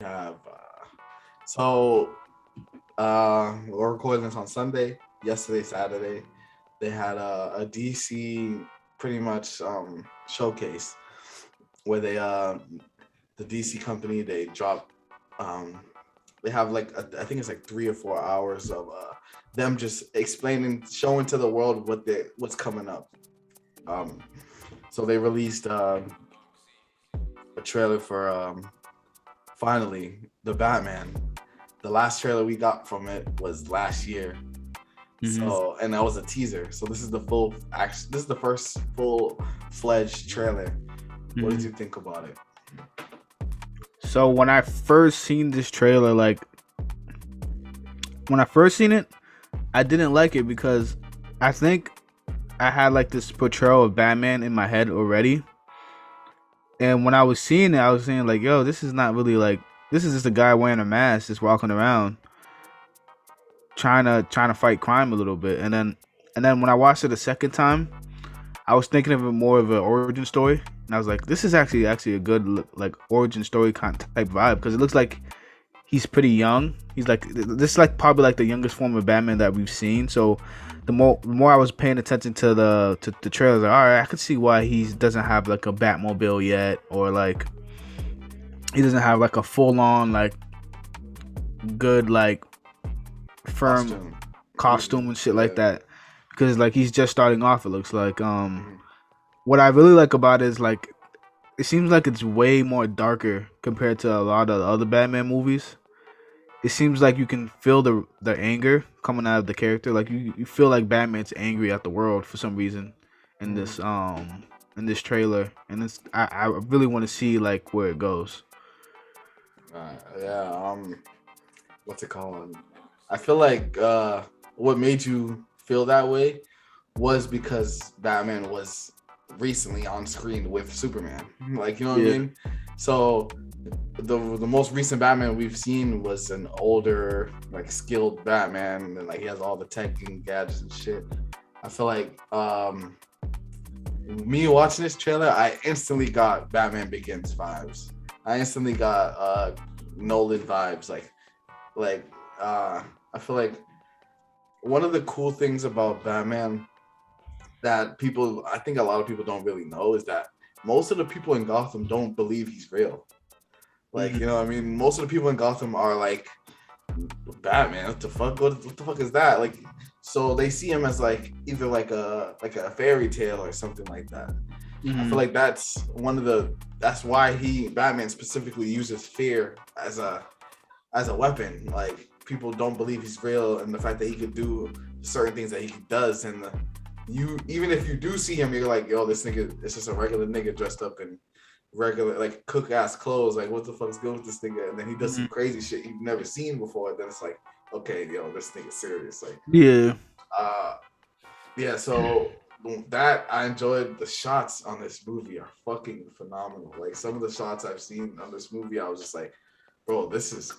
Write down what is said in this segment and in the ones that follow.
have we're recording this on Sunday. Yesterday, Saturday, they had a DC pretty much showcase where the DC company they drop um they have like I think it's like 3 or 4 hours of them just explaining, showing to the world what's coming up. Um, so they released a trailer for finally the Batman. The last trailer we got from it was last year. Mm-hmm. So and that was a teaser. So this is the full action. This is the first full fledged trailer. What did Mm-hmm. you think about it? So when I first seen this trailer, like when I first seen it, I didn't like it because I think I had like this portrayal of Batman in my head already. And when I was seeing it, I was saying like, "Yo, this is not really like this is just a guy wearing a mask, just walking around, trying to fight crime a little bit." And then when I watched it a second time, I was thinking of it more of an origin story, and I was like, "This is actually a good like origin story kind of type vibe because it looks like he's pretty young. He's like this is like probably like the youngest form of Batman that we've seen. So the more I was paying attention to the trailers, like, all right, I could see why he doesn't have like a Batmobile yet, or like he doesn't have like a full on like good like firm Costume. costume and shit like Yeah. that. Because like he's just starting off. It looks like Mhm. what I really like about it is like it seems like it's way more darker compared to a lot of the other Batman movies. It seems like you can feel the anger coming out of the character. Like you feel like Batman's angry at the world for some reason in Mhm. this trailer, and I really want to see like where it goes. Yeah. What's it called? I feel like what made you feel that way was because Batman was recently on screen with Superman. Like, you know what I Yeah. mean? So the most recent Batman we've seen was an older, like skilled Batman, and like he has all the tech and gadgets and shit. I feel like me watching this trailer, I instantly got Batman Begins vibes. I instantly got Nolan vibes. Like I feel like one of the cool things about Batman that people, I think a lot of people don't really know, is that most of the people in Gotham don't believe he's real. Like, Mhm. you know what I mean? Most of the people in Gotham are like, Batman, what the fuck? What the fuck is that? Like, so they see him as like either like a fairy tale or something like that. I feel Mhm. like that's why Batman specifically uses fear as a weapon. Like people don't believe he's real, and the fact that he could do certain things that he does, and you even if you do see him, you're like, yo, this nigga is just a regular nigga dressed up in regular like cook ass clothes. Like, what the fuck's good with this nigga? And then he does some Mhm. crazy shit you've never seen before. Then it's like, okay, yo, this nigga's serious. Like, Yeah. uh, yeah. So that I enjoyed the shots on this movie are fucking phenomenal. Like some of the shots I've seen on this movie, I was just like, bro, this is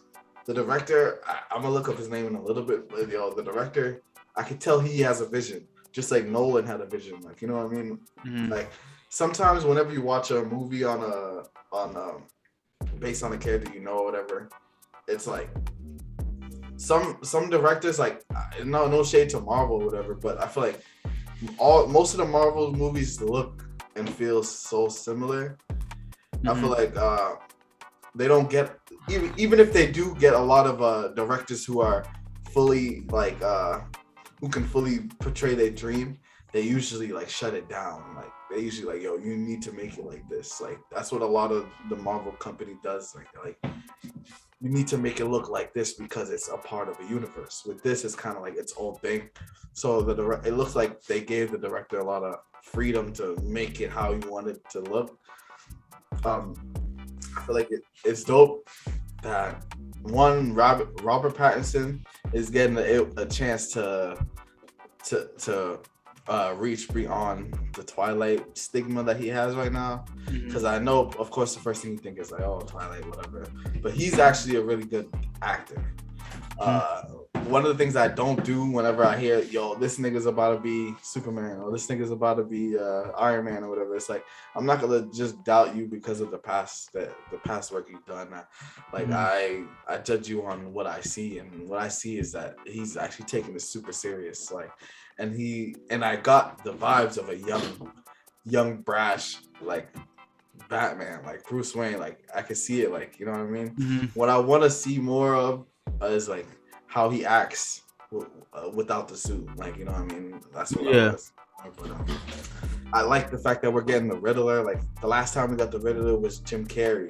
the director. I'm gonna look up his name in a little bit, but yo, the director, I could tell he has a vision, just like Nolan had a vision. Like, you know what I mean? Mhm. Like sometimes whenever you watch a movie based on a character you know or whatever, it's like some directors like no shade to Marvel or whatever, but I feel like most of the Marvel movies look and feel so similar. I feel Mhm. like they don't get even if they do get a lot of directors who are fully like who can fully portray their dream, they usually like shut it down. Like they usually like, yo, you need to make it like this. Like that's what a lot of the Marvel company does. Like you need to make it look like this because it's a part of a universe. With this, it's kind of like its own thing. So it looks like they gave the director a lot of freedom to make it how you want it to look. Um, I feel like it's dope that one Robert Pattinson is getting a chance to reach beyond the Twilight stigma that he has right now. Because Mhm. I know, of course, the first thing you think is like, oh, Twilight, whatever. But he's actually a really good actor. Mhm. Uh, one of the things I don't do whenever I hear, yo, this nigga's about to be Superman or this nigga's about to be Iron Man or whatever. It's like I'm not gonna just doubt you because of the past work you've done. Like I judge you on what I see, and what I see is that he's actually taking this super serious. Like, and I got the vibes of a young brash like Batman, like Bruce Wayne. Like I could see it. Like, you know what I mean? What I want to see more of is like how he acts without the suit, like, you know what I mean? That's what I was. But, I like the fact that we're getting the Riddler. Like the last time we got the Riddler was Jim Carrey.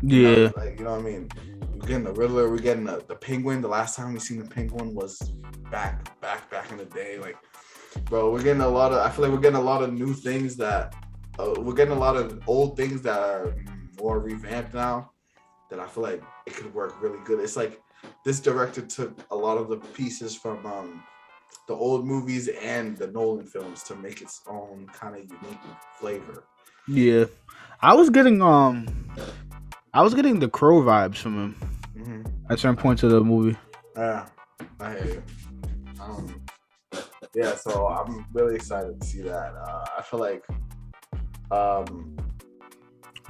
Yeah, like, you know what I mean? We're getting the Riddler. We're getting the Penguin. The last time we seen the Penguin was back in the day. Like, bro, we're getting a lot of. I feel like we're getting a lot of new things that we're getting a lot of old things that are more revamped now. That I feel like it could work really good. It's like this director took a lot of the pieces from the old movies and the Nolan films to make its own kind of unique flavor. Yeah, I was getting the Crow vibes from him at certain points of the movie. Yeah, I hear you. Yeah, so I'm really excited to see that. I feel like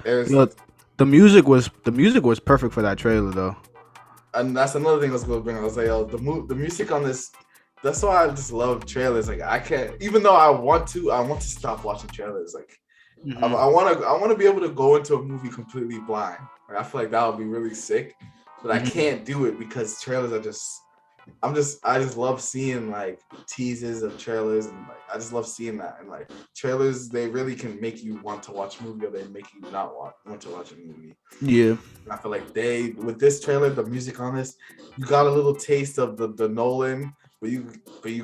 there's the music was perfect for that trailer though. And that's another thing I was going to bring. I was like, yo, the music on this. That's why I just love trailers. Like I can't, even though I want to stop watching trailers. Like I want to be able to go into a movie completely blind. Like, I feel like that would be really sick, but I can't do it because trailers are just. I just love seeing like teases of trailers, and like I just love seeing that. And like trailers, they really can make you want to watch a movie, or they make you not want to watch a movie. Yeah. And I feel like with this trailer, the music on this, you got a little taste of the Nolan, but you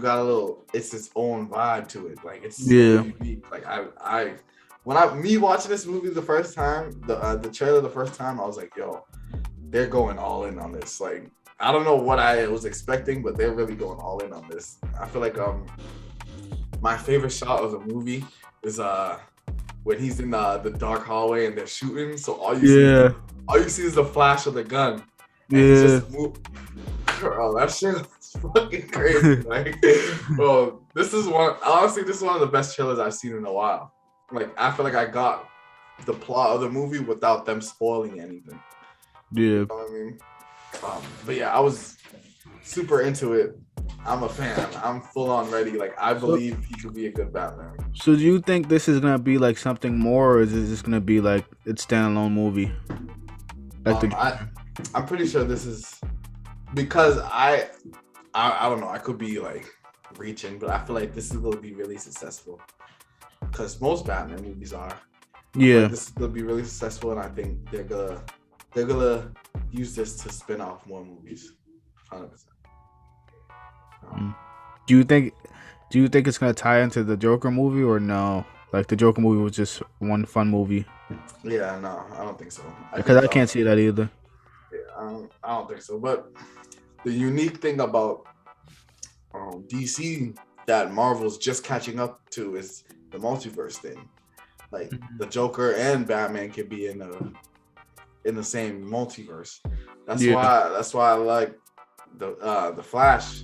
got a little. It's its own vibe to it. Like it's unique. Like me watching this movie the first time, the trailer the first time, I was like, yo, they're going all in on this. Like. I don't know what I was expecting, but they're really going all in on this. I feel like my favorite shot of the movie is when he's in the dark hallway and they're shooting. So all you see is the flash of the gun. And he just bro, that shit is fucking crazy. Like, bro, this is one of the best trailers I've seen in a while. Like, I feel like I got the plot of the movie without them spoiling anything. Yeah. You know what I mean? But yeah, I was super into it. I'm a fan. I'm full on ready. Like I believe he could be a good Batman. So do you think this is gonna be like something more, or is this just gonna be like its standalone movie? Like I'm pretty sure this is because I don't know. I could be like reaching, but I feel like this is gonna be really successful because most Batman movies are. Yeah. This is gonna be really successful, and I think they're gonna use this to spin off more movies. 100%. Do you think it's gonna tie into the Joker movie or no? Like the Joker movie was just one fun movie. Yeah, no, I don't think so. Because I can't see that either. Yeah, I don't think so. But the unique thing about DC that Marvel's just catching up to is the multiverse thing. Like the Joker and Batman can be in the same multiverse. That's why I like the Flash,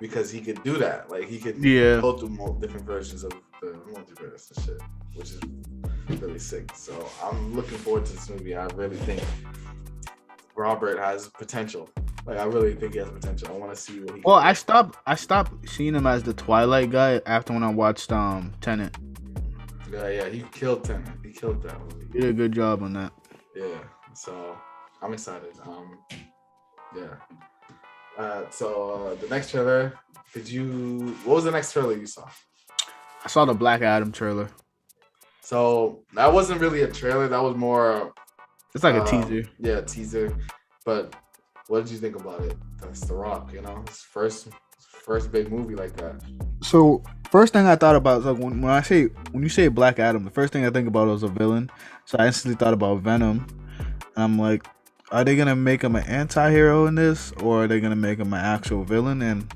because he could do that. Like he could go through different versions of the multiverse and shit, which is really sick. So I'm looking forward to this movie. I really think Robert has potential. Like I really think he has potential. I want to see what he. Well, I stopped seeing him as the Twilight guy after when I watched Tenet. Yeah, he killed Tenet. He killed that movie. He did a good job on that. Yeah, so I'm excited. So the next trailer, what was the next trailer you saw? I saw the Black Adam trailer. So that wasn't really a trailer. That was more. It's like a teaser. Yeah, teaser. But what did you think about it? That's The Rock, you know, his first big movie like that. So first thing I thought about is like when you say Black Adam, the first thing I think about is a villain. So I instantly thought about Venom, and I'm like, are they gonna make him an anti-hero in this, or are they gonna make him an actual villain? And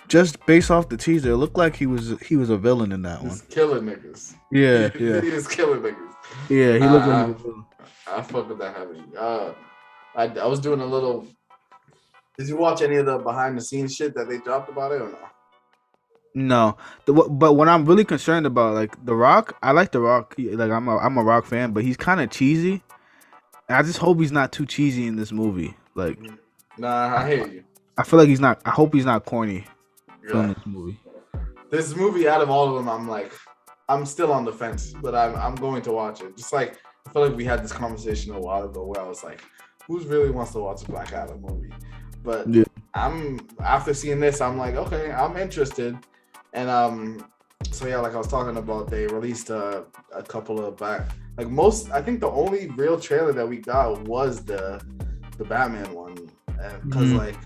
just based off the teaser, it looked like he was a villain in that one. He's killing niggas. Yeah. He is killing niggas. Yeah, he looked like a villain. I fuck with that heavy. I was doing a little Did you watch any of the behind the scenes shit that they dropped about it or no? No, but what I'm really concerned about, like The Rock, I like The Rock. Like I'm a Rock fan, but he's kind of cheesy. And I just hope he's not too cheesy in this movie. Like Mhm. Nah, I hear you. I feel like he's not. I hope he's not corny filming Yeah. this movie. This movie, out of all of them, I'm still on the fence, but I'm going to watch it. Just like I feel like we had this conversation a while ago where I was like, who really wants to watch a Black Adam movie? But Yeah. I'm after seeing this, I'm like, okay, I'm interested. And so yeah, like I was talking about, they released a couple of like most. I think the only real trailer that we got was the Batman one, because like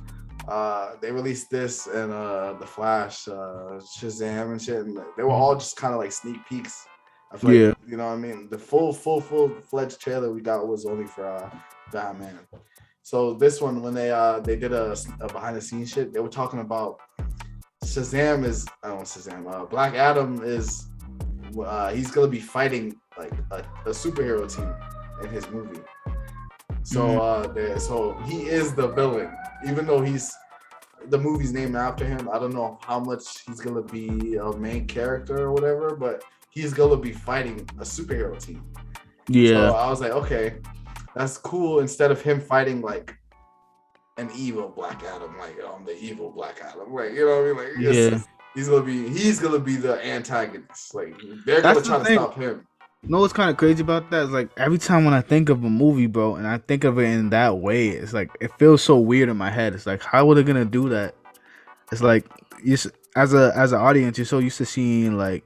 they released this and the Flash, Shazam and shit, and they were all just kind of like sneak peeks. I feel Yeah. like, you know what I mean. The full fledged trailer we got was only for Batman. So this one, when they did a behind the scenes shit, they were talking about Shazam is I don't know Shazam. Black Adam is he's gonna be fighting like a superhero team in his movie. So so he is the villain, even though the movie's named after him. I don't know how much he's gonna be a main character or whatever, but he's gonna be fighting a superhero team. Yeah. So I was like, okay, that's cool. Instead of him fighting like an evil Black Adam, like I'm the evil Black Adam, like you know what I mean? Like Yeah. he's gonna be the antagonist. Like they're That's gonna try the to thing. stop him. You know what's kind of crazy about that is like every time when I think of a movie, bro, and I think of it in that way, it's like it feels so weird in my head. It's like how are they gonna do that? It's like as an audience, you're so used to seeing like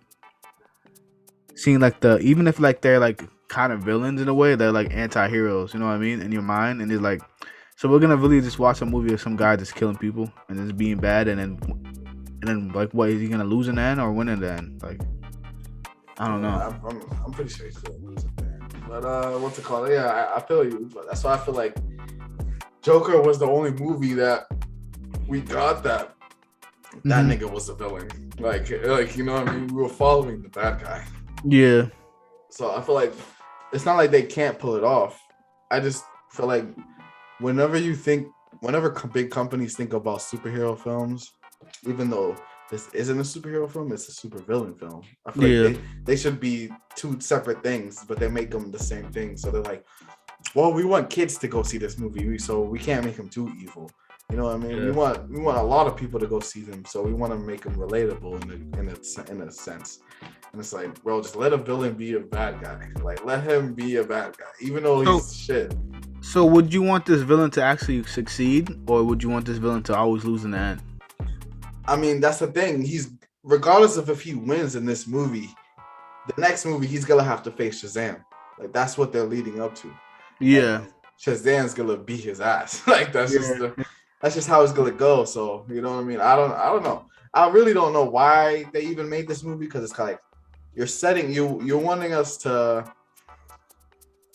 the even if like they're like kind of villains in a way, they're like anti-heroes, you know what I mean, in your mind. And it's like, so we're gonna really just watch a movie of some guy just killing people and just being bad, and then like what, is he gonna lose in the end or win in the end? Like I don't know. I'm pretty sure he's gonna lose it there. But what's it called? Yeah, I feel you. But that's why I feel like Joker was the only movie that we got that nigga was the villain. Like you know what I mean? We were following the bad guy. Yeah. So I feel like it's not like they can't pull it off. I just feel like whenever big companies think about superhero films, even though this isn't a superhero film, it's a super villain film. I feel like they should be two separate things, but they make them the same thing. So they're like, well, we want kids to go see this movie, so we can't make them too evil. You know what I mean? Yeah. We want a lot of people to go see them, so we want to make them relatable in a sense. And it's like, bro, just let a villain be a bad guy. Like, let him be a bad guy, even though he's shit. So would you want this villain to actually succeed, or would you want this villain to always lose in the end? I mean, that's the thing. He's regardless of if he wins in this movie, the next movie he's gonna have to face Shazam. Like that's what they're leading up to. Yeah. And Shazam's gonna beat his ass. Like that's just how it's gonna go. So you know what I mean? I don't know. I really don't know why they even made this movie, because it's kind of like you're wanting us to.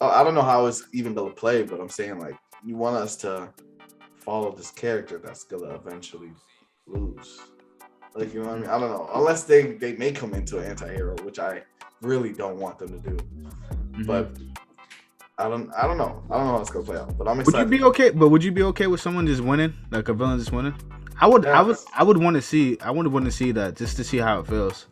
I don't know how it's even gonna play, but I'm saying like you want us to follow this character that's gonna eventually lose. Like you know what I mean? I don't know. Unless they make him into an anti-hero, which I really don't want them to do. Mm-hmm. But I don't know. I don't know how it's gonna play out. But I'm excited. Would you be okay? But would you be okay with someone just winning, like a villain just winning? I would want to see. I would want to see that just to see how it feels.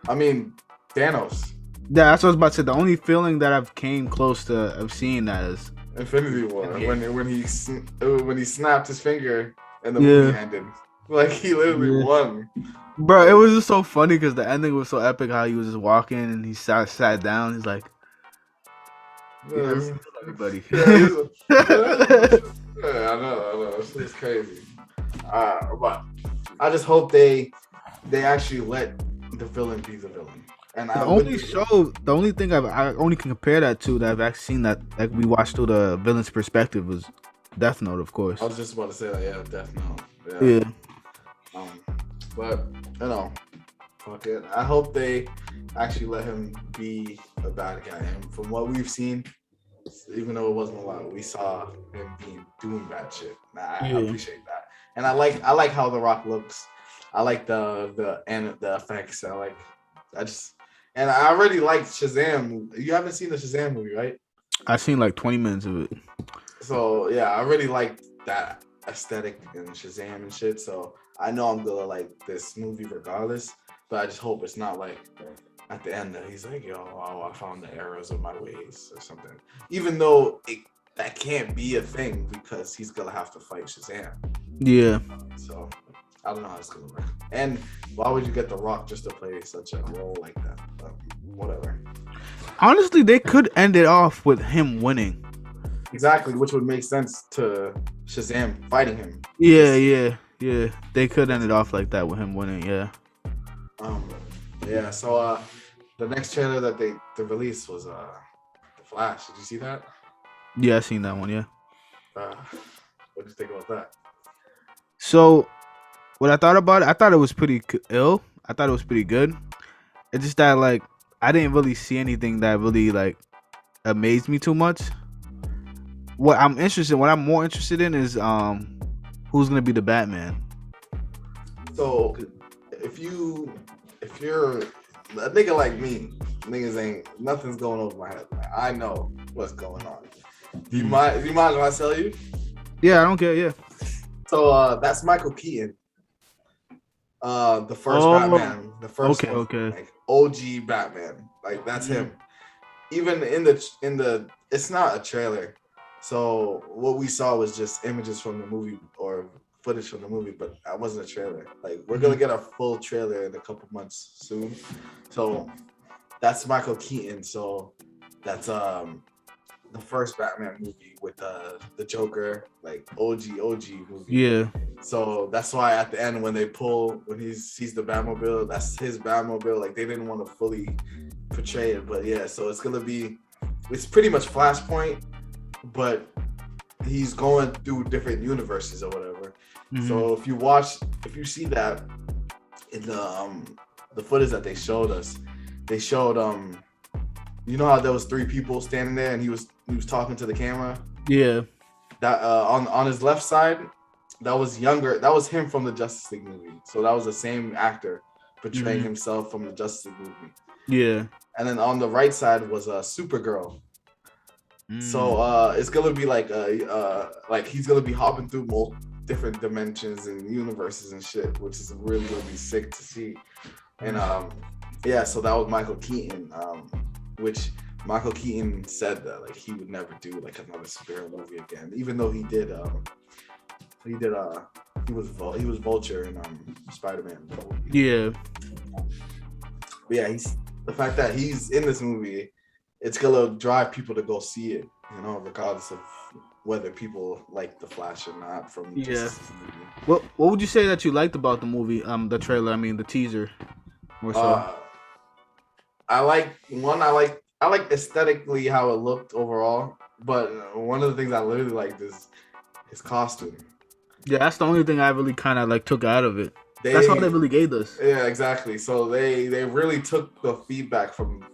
I mean, Thanos. Yeah, that's what I was about to say. The only feeling that I've came close to of seeing that is Infinity War, when he snapped his finger and the movie ended. Like he literally won. Bro, it was just so funny because the ending was so epic. How he was just walking and he sat down. He's like, everybody. I know. It's crazy. But I just hope they actually let the villain be the villain. And the only thing I only can compare that to that I've actually seen that like we watched through the villain's perspective was Death Note, of course. I was just about to say that, yeah, Death Note. Yeah. But you know, fuck it. I hope they actually let him be a bad guy. And from what we've seen, even though it wasn't a lot, we saw him doing bad shit. I appreciate that. And I like how The Rock looks. I like the effects. And I already liked Shazam. You haven't seen the Shazam movie, right? I've seen like 20 minutes of it. So yeah, I really liked that aesthetic and Shazam and shit. So I know I'm gonna like this movie regardless. But I just hope it's not like at the end that he's like, yo, oh, I found the errors of my ways or something. Even though that can't be a thing because he's gonna have to fight Shazam. Yeah. So I don't know how it's gonna work. And why would you get The Rock just to play such a role like that? But whatever. Honestly, they could end it off with him winning. Exactly, which would make sense to Shazam fighting him. Yeah. They could end it off like that with him winning. Yeah. So the next trailer that they released was The Flash. Did you see that? Yeah, I seen that one. Yeah. What did you think about that? So, what I thought about it, I thought it was pretty ill. I thought it was pretty good. It's just that like I didn't really see anything that really like amazed me too much. What I'm more interested in is who's gonna be the Batman. So if you're a nigga like me, nothing's going over my head. Like, I know what's going on. Do you mind if I tell you? Yeah, I don't care. Yeah. So that's Michael Keaton. The first Batman. The first one. Okay. Like OG Batman. Like that's him. Even in the it's not a trailer. So what we saw was just images from the movie or footage from the movie, but that wasn't a trailer. Like we're gonna get a full trailer in a couple months soon. So that's Michael Keaton. So that's the first Batman movie with the Joker, like OG movie. Yeah. So that's why at the end when he sees the Batmobile, that's his Batmobile. Like they didn't want to fully portray it, but yeah. So it's pretty much Flashpoint, but he's going through different universes or whatever. So if you see that in the footage that they showed us, they showed you know how there was 3 people standing there and he was talking to the camera? Yeah. That on his left side, that was him from the Justice League movie. So that was the same actor portraying himself from the Justice League movie. Yeah. And then on the right side was Supergirl. So it's gonna be like he's gonna be hopping through different dimensions and universes and shit, which is really gonna be sick to see. And so that was Michael Keaton, which Michael Keaton said that like he would never do like another superhero movie again, even though he was Vulture in Spider-Man. Yeah. But yeah, the fact that he's in this movie, it's gonna drive people to go see it, you know, regardless of whether people like the Flash or not. From just the movie. What would you say that you liked about the movie? The trailer, I mean the teaser. Or so. I like aesthetically how it looked overall, but one of the things I really liked is his costume. Yeah, that's the only thing I really kind of like took out of it. That's all they really gave us. Yeah, exactly. So they really took the feedback from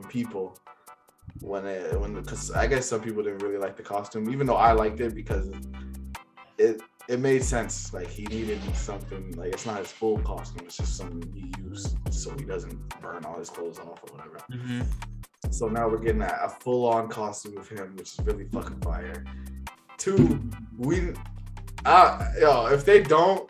people because I guess some people didn't really like the costume, even though I liked it because it made sense. Like he needed something, like it's not his full costume, it's just something he used so he doesn't burn all his clothes off or whatever. So now we're getting a full-on costume of him, which is really fucking fire. 2, if they don't,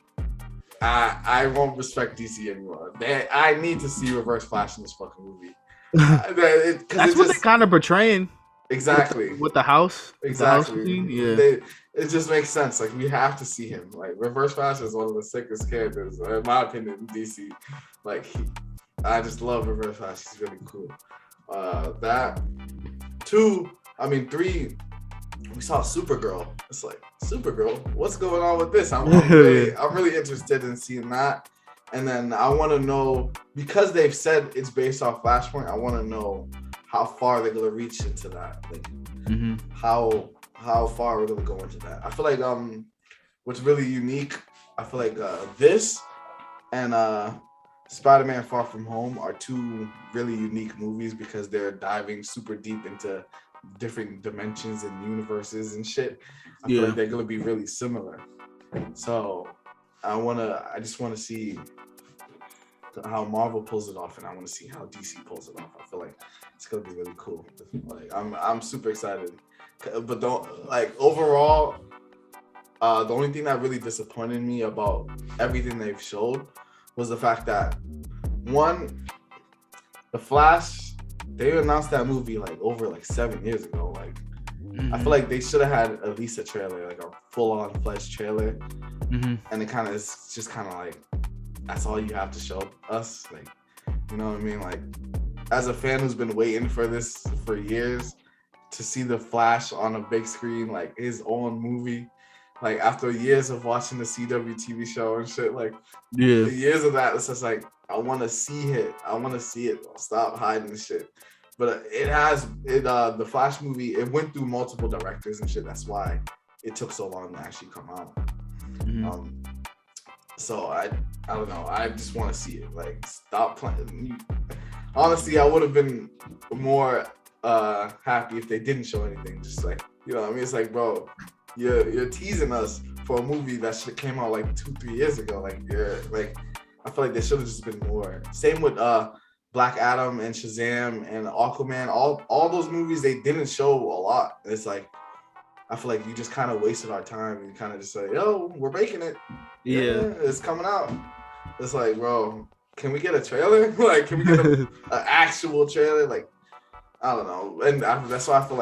I won't respect DC anymore. I need to see Reverse Flash in this fucking movie. That's what they're kind of portraying. Exactly. With the house. Exactly. Yeah. It just makes sense. Like we have to see him. Like Reverse Flash is one of the sickest characters, in my opinion, in DC. Like I just love Reverse Flash. He's really cool. That 2, 3. We saw Supergirl. It's like Supergirl. What's going on with this? I'm really interested in seeing that. And then I want to know, because they've said it's based off Flashpoint, I want to know how far they're gonna reach into that. Like how far we're gonna go into that. I feel like what's really unique, I feel like this and Spider-Man Far From Home are 2 really unique movies because they're diving super deep into different dimensions and universes and shit. I feel like they're gonna be really similar. So I just wanna see how Marvel pulls it off, and I want to see how DC pulls it off. I feel like it's gonna be really cool. Like I'm super excited, but don't like overall. The only thing that really disappointed me about everything they've showed was the fact that one, The Flash, they announced that movie like over like 7 years ago. Like, I feel like they should have had at least a trailer, like a full-on Fledged trailer. And it kind of is just kind of like, that's all you have to show us. Like, you know what I mean? Like, as a fan who's been waiting for this for years, to see The Flash on a big screen, like his own movie, like after years of watching the CW TV show and shit, like years of that, it's just like, I want to see it. I want to see it. Stop hiding the shit. But the Flash movie, it went through multiple directors and shit. That's why it took so long to actually come out. So I don't know. I just want to see it. Like, stop playing. Honestly, I would have been more happy if they didn't show anything. Just like, you know what I mean? It's like, bro, you're teasing us for a movie that should have came out like 2-3 years ago. Like, I feel like there should have just been more. Same with Black Adam and Shazam and Aquaman. All those movies, they didn't show a lot. It's like, I feel like you just kind of wasted our time. You kind of just say, yo, we're making it. Yeah, it's coming out. It's like, bro, can we get a trailer? Like, can we get an actual trailer? Like, I don't know. And that's why I feel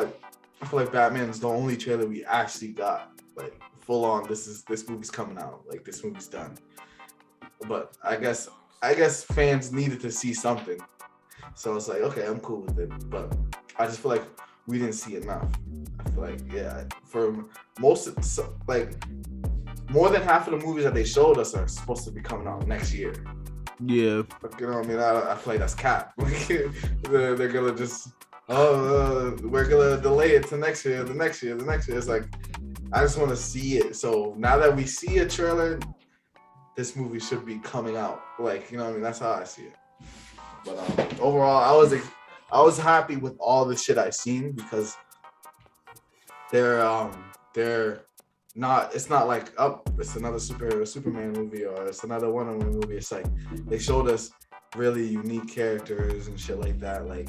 like Batman's the only trailer we actually got. Like, full on, this movie's coming out. Like, this movie's done. But I guess fans needed to see something. So it's like, okay, I'm cool with it. But I just feel like we didn't see enough. I feel like, yeah, for more than half of the movies that they showed us are supposed to be coming out next year. Yeah. Like, you know what I mean? I feel like that's cap. They're gonna just, we're gonna delay it to next year, the next year. It's like, I just want to see it. So now that we see a trailer, this movie should be coming out. Like, you know what I mean? That's how I see it. But overall, I was happy with all the shit I seen because they're not. It's not like, oh, it's another Superman movie or it's another Wonder Woman movie. It's like they showed us really unique characters and shit like that. Like,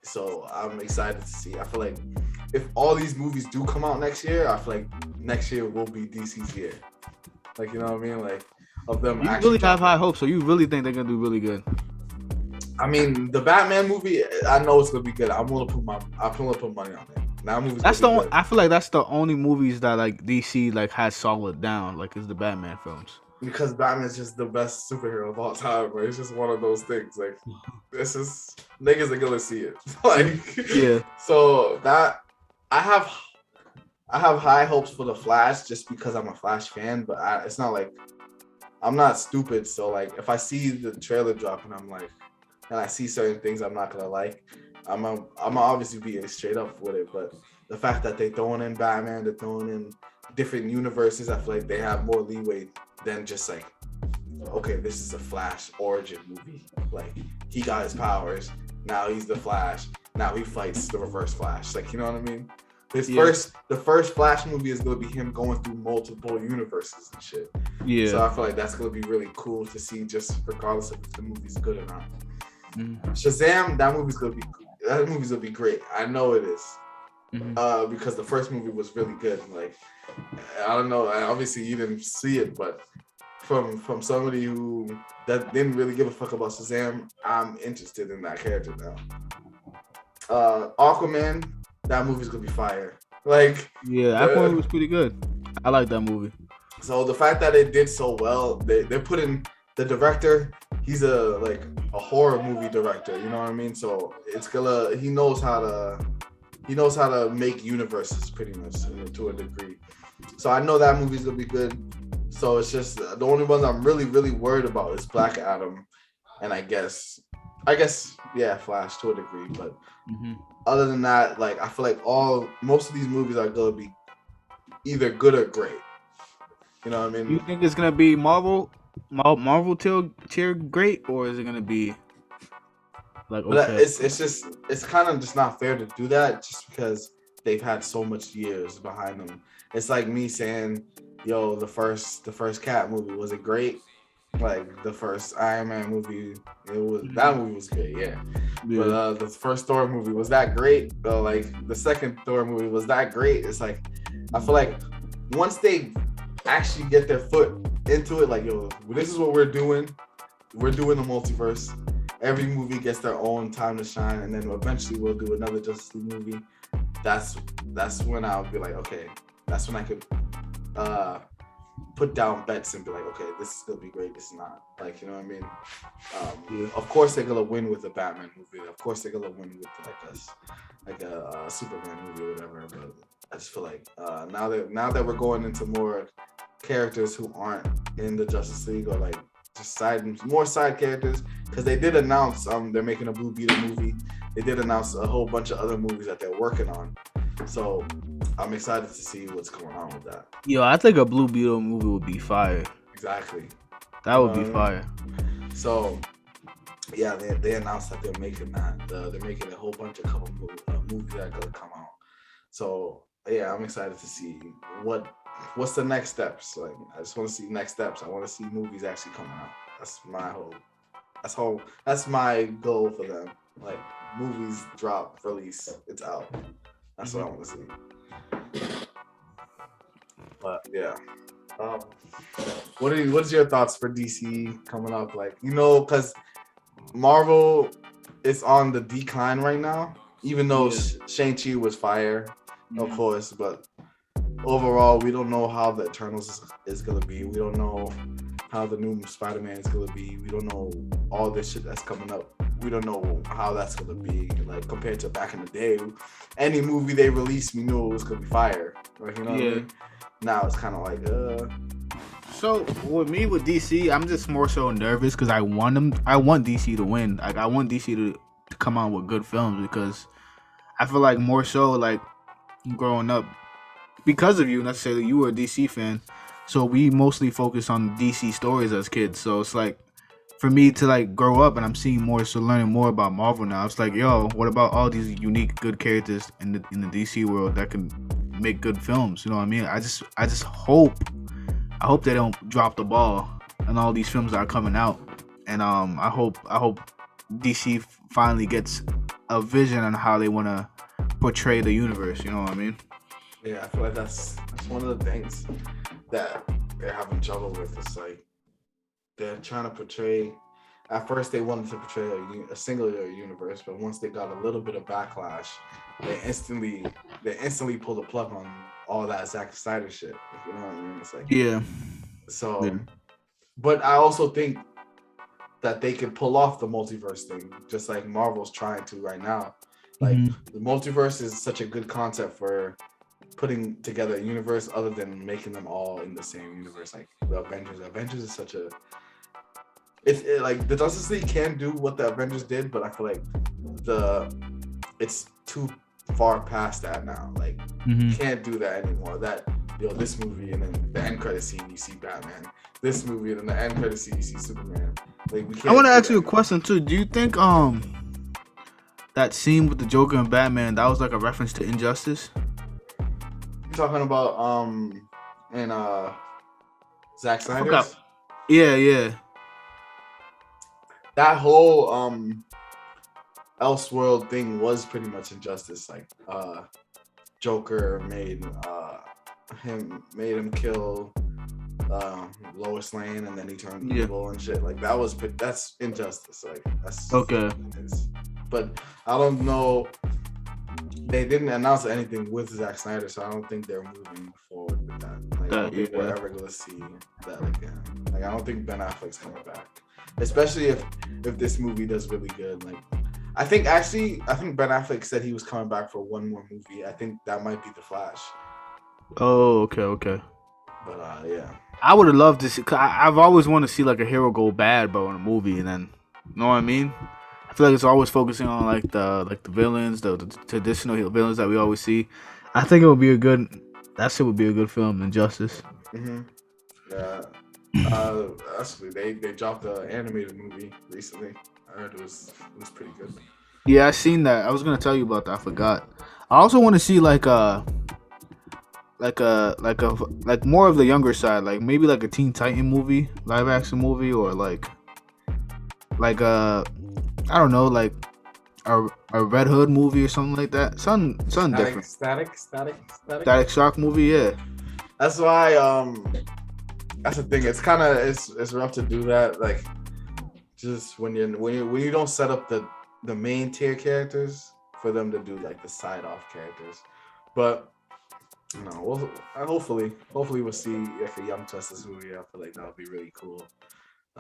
so I'm excited to see. I feel like if all these movies do come out next year, I feel like next year will be DC's year. Like, you know what I mean? Like, of them. You really have high hopes, so you really think they're gonna do really good? I mean, the Batman movie, I know it's gonna be good. I'm gonna put money on it. That movie's good. I feel like that's the only movies that like DC like has solid down, like, is the Batman films. Because Batman's just the best superhero of all time, bro. It's just one of those things. Like, this is niggas are gonna see it. Like, yeah. So that I have high hopes for the Flash just because I'm a Flash fan, but it's not like I'm not stupid. So like, if I see the trailer drop and I'm like, and I see certain things I'm not gonna like, I'm obviously being straight up with it. But the fact that they're throwing in Batman, they're throwing in different universes, I feel like they have more leeway than just like, okay, this is a Flash origin movie. Like, he got his powers, now he's the Flash, now he fights the Reverse Flash. Like, you know what I mean? The first Flash movie is gonna be him going through multiple universes and shit. Yeah. So I feel like that's gonna be really cool to see, just regardless of if the movie's good or not. Shazam, that movie's gonna be great. I know it is. Because the first movie was really good. Like, I don't know. Obviously, you didn't see it, but from somebody that didn't really give a fuck about Shazam, I'm interested in that character now. Aquaman, that movie's gonna be fire. Like, yeah, Aquaman was pretty good. I like that movie. So the fact that it did so well, they're putting the director. He's a horror movie director. You know what I mean? So he knows how to make universes pretty much, to a degree. So I know that movie's gonna be good. So it's just the only ones I'm really, really worried about is Black Adam, and I guess yeah, Flash to a degree. But other than that, like, I feel like most of these movies are gonna be either good or great. You know what I mean? You think it's gonna be Marvel tier great, or is it gonna be like, okay? But it's kind of just not fair to do that, just because they've had so much years behind them. It's like me saying, yo, the first Cat movie, was it great? Like, the first Iron Man movie, that movie was great, yeah. But the first Thor movie, was that great? Like, the second Thor movie, was that great? It's like, I feel like once they actually get their foot into it. Like, yo, this is what we're doing. We're doing the multiverse. Every movie gets their own time to shine, and then eventually we'll do another Justice League movie. That's when I'll be like, okay, that's when I could put down bets and be like, okay, this is gonna be great. This is not. Like, you know what I mean? Of course they're gonna win with the Batman movie. Of course they're gonna win with like a Superman movie or whatever. But I just feel like now that we're going into more characters who aren't in the Justice League, or like just more side characters, because they did announce they're making a Blue Beetle movie. They did announce a whole bunch of other movies that they're working on. So I'm excited to see what's going on with that. Yo, I think a Blue Beetle movie would be fire. Exactly. That would be fire. So yeah, they announced that they're making that. They're making a whole bunch of couple movies that are gonna come out. So yeah, I'm excited to see what's the next steps. Like, I just want to see next steps. I want to see movies actually coming out. That's my goal for them. Like, movies drop, release, it's out. That's what I want to see. But yeah, what is your thoughts for DC coming up? Like, you know, because Marvel is on the decline right now. Even though Shang-Chi was fire, of course, but overall, we don't know how the Eternals is gonna be. We don't know how the new Spider-Man is gonna be. We don't know all this shit that's coming up. We don't know how that's gonna be, like, compared to back in the day. Any movie they released, we knew it was gonna be fire. Like, you know what I mean? Now it's kind of like, So with me with DC, I'm just more so nervous because I want DC to win. Like, I want DC to come out with good films, because I feel like more so, like, growing up, because of you, necessarily, you were a DC fan, so we mostly focus on DC stories as kids. So it's like, for me to like grow up and I'm seeing more, so learning more about Marvel now, it's like, yo, what about all these unique good characters in the DC world that can make good films? You know what I mean? I just hope they don't drop the ball on all these films that are coming out, and I hope DC finally gets a vision on how they want to portray the universe. You know what I mean? Yeah, I feel like that's one of the things that they're having trouble with. It's like they're trying to portray. At first, they wanted to portray a singular universe, but once they got a little bit of backlash, they instantly pulled the plug on all that Zack Snyder shit. You know what I mean? It's like, yeah. So, yeah. But I also think that they can pull off the multiverse thing, just like Marvel's trying to right now. Like, the multiverse is such a good concept for putting together a universe, other than making them all in the same universe. Like the Avengers. Avengers is such a... like the Justice League can do what the Avengers did, but I feel like it's too far past that now. Like, you can't do that anymore. That, this movie and then the end credit scene you see Batman. This movie and then the end credit scene you see Superman. Like, we can't. I want to ask you a question too. Do you think that scene with the Joker and Batman, that was like a reference to Injustice? You're talking about in Zack Snyder's? Yeah. That whole Elseworld thing was pretty much Injustice. Like, Joker made him kill Lois Lane, and then he turned evil and shit. Like, that's Injustice. Like, that's okay. But I don't know. They didn't announce anything with Zack Snyder, so I don't think they're moving forward with that. Like, I don't think we're ever gonna see that again. Like, I don't think Ben Affleck's coming back, especially if this movie does really good. Like, I think Ben Affleck said he was coming back for one more movie. I think that might be The Flash. Oh, okay. But yeah, I would have loved to see. Cause I've always wanted to see like a hero go bad, bro, in a movie, and then, you know what I mean? I feel like it's always focusing on like the villains, the traditional villains that we always see. I think that shit would be a good film, Injustice. Yeah. Actually, they dropped the animated movie recently. I heard it was pretty good. Yeah, I seen that. I was gonna tell you about that. I forgot. I also want to see like more of the younger side, like maybe like a Teen Titan movie, live action movie, or like I don't know, like a Red Hood movie or something like that. Something different. Static Shock movie, yeah. That's why that's the thing. It's kind of it's rough to do that. Like just when you don't set up the main tier characters for them to do like the side off characters. But no, hopefully we'll see like a Young Justice movie. I feel like that would be really cool.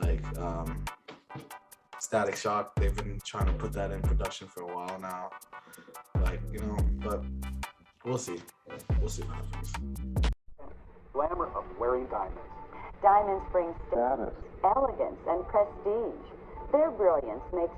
Like Static Shock, they've been trying to put that in production for a while now. Like, you know, but we'll see. We'll see what happens. Glamour of wearing diamonds. Diamonds bring status, elegance, and prestige. Their brilliance makes